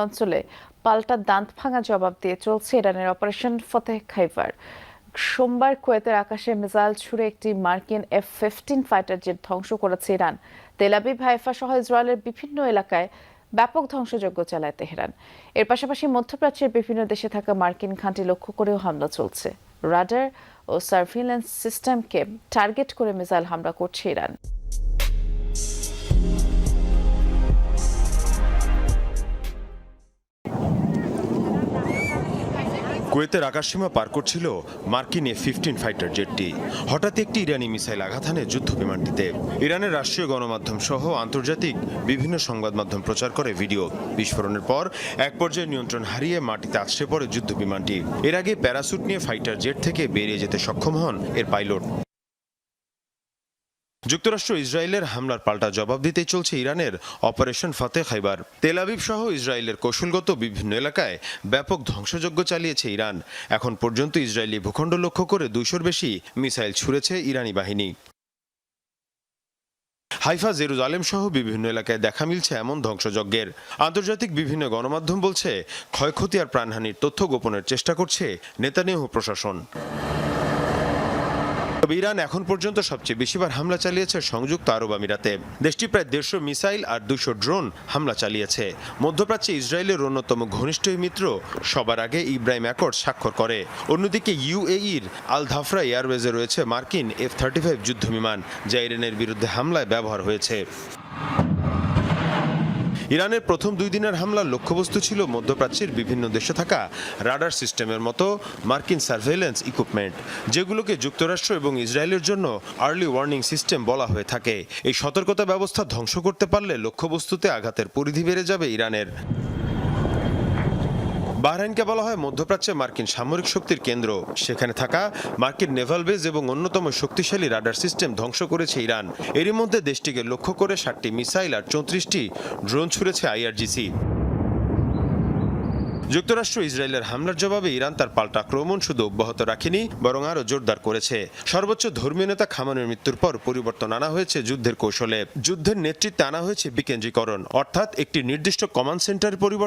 অঞ্চলে পাল্টা দাঁত ভাঙা জবাব দিয়ে চলছে ইরানের অপারেশন ফতেহ খাইবার। সোমবার কুয়েতের আকাশে মিসাইল ছুড়ে একটি মার্কিন F-15 ফাইটার জেট ধ্বংস করেছে ইরান। তেল আবিব, হাইফা সহ ইসরায়েলের বিভিন্ন এলাকায় ব্যাপক ধ্বংসযজ্ঞ চালায় তেহরান। এর পাশাপাশি মধ্যপ্রাচ্যের বিভিন্ন দেশে থাকা মার্কিন ঘাঁটি লক্ষ্য করেও হামলা চলছে। রাডার ও সার্ভিলেন্স সিস্টেমকে টার্গেট করে মিসাইল হামলা করছে ইরান। কুয়েতের আকাশসীমা পার করছিল মার্কিন F-15 ফাইটার জেটটি। হঠাৎ একটি ইরানি মিসাইল আঘাত হানে যুদ্ধ বিমানটিতে। ইরানের রাষ্ট্রীয় গণমাধ্যম সহ আন্তর্জাতিক বিভিন্ন সংবাদ মাধ্যম প্রচার করে ভিডিও। বিস্ফোরণের পর এক পর্যায়ে নিয়ন্ত্রণ হারিয়ে মাটিতে আছড়ে পড়ে যুদ্ধ বিমানটি। এর আগে প্যারাসুট নিয়ে ফাইটার জেট থেকে বেরিয়ে যেতে সক্ষম হন এর পাইলট। যুক্তরাষ্ট্র ইসরায়েলের হামলার পাল্টা জবাব দিতেই চলছে ইরানের অপারেশন ফতেহ খাইবার। তেল আবিব সহ ইসরায়েলের কৌশলগত বিভিন্ন এলাকায় ব্যাপক ধ্বংসযজ্ঞ চালিয়েছে ইরান। এখন পর্যন্ত ইসরায়েলি ভূখণ্ড লক্ষ্য করে 200-র বেশি মিসাইল ছুড়েছে ইরানি বাহিনী। হাইফা, জেরুজালেম সহ বিভিন্ন এলাকায় দেখা মিলছে এমন ধ্বংসযজ্ঞের। আন্তর্জাতিক বিভিন্ন গণমাধ্যম বলছে, ক্ষয়ক্ষতি আর প্রাণহানির তথ্য গোপনের চেষ্টা করছে নেতানিয়াহু প্রশাসন। তবে ইরান এখন পর্যন্ত সবচেয়ে বেশিবার হামলা চালিয়েছে সংযুক্ত আরব আমিরাতে। দেশটি প্রায় 150 মিসাইল আর 200 ড্রোন হামলা চালিয়েছে। মধ্যপ্রাচ্যে ইসরায়েলের অন্যতম ঘনিষ্ঠ মিত্র সবার আগে ইব্রাহিম অ্যাকর্ড স্বাক্ষর করে। অন্যদিকে UAEর আল ধাফরা এয়ারবেজে রয়েছে মার্কিন F-35 যুদ্ধবিমান, যা ইরানের বিরুদ্ধে হামলায় ব্যবহার হয়েছে। ইরানের প্রথম 2 দিনের হামলার লক্ষ্যবস্তু ছিল মধ্যপ্রাচ্যের বিভিন্ন দেশে থাকা রাডার সিস্টেমের মতো মার্কিন সার্ভেইলেন্স ইকুইপমেন্ট, যেগুলোকে যুক্তরাষ্ট্র এবং ইসরায়েলের জন্য আর্লি ওয়ার্নিং সিস্টেম বলা হয়ে থাকে। এই সতর্কতা ব্যবস্থা ধ্বংস করতে পারলে লক্ষ্যবস্তুতে আঘাতের পরিধি বেড়ে যাবে ইরানের। বাহরাইনকে বলা হয় মধ্যপ্রাচ্যে মার্কিন সামরিক শক্তির কেন্দ্র। সেখানে থাকা মার্কিন নেভাল বেজ এবং অন্যতম শক্তিশালী রাডার সিস্টেম ধ্বংস করেছে ইরান। এরই মধ্যে দেশটিকে লক্ষ্য করে 60টি মিসাইল আর 34টি ড্রোন ছুড়েছে IRGC। যুক্তরাষ্ট্র ইসরায়েলের হামলার জবাবে ইরান তার পাল্টা আক্রমণ শুধু অব্যাহত রাখেনি, বরং আরও জোরদার করেছে। সর্বোচ্চ ধর্মীয় নেতা খামেনির মৃত্যুর পর পরিবর্তন আনা হয়েছে যুদ্ধের কৌশলে। যুদ্ধের নেতৃত্বে আনা হয়েছে বিকেন্দ্রীকরণ, অর্থাৎ একটি নির্দিষ্ট কমান্ড সেন্টারের পরিবর্তে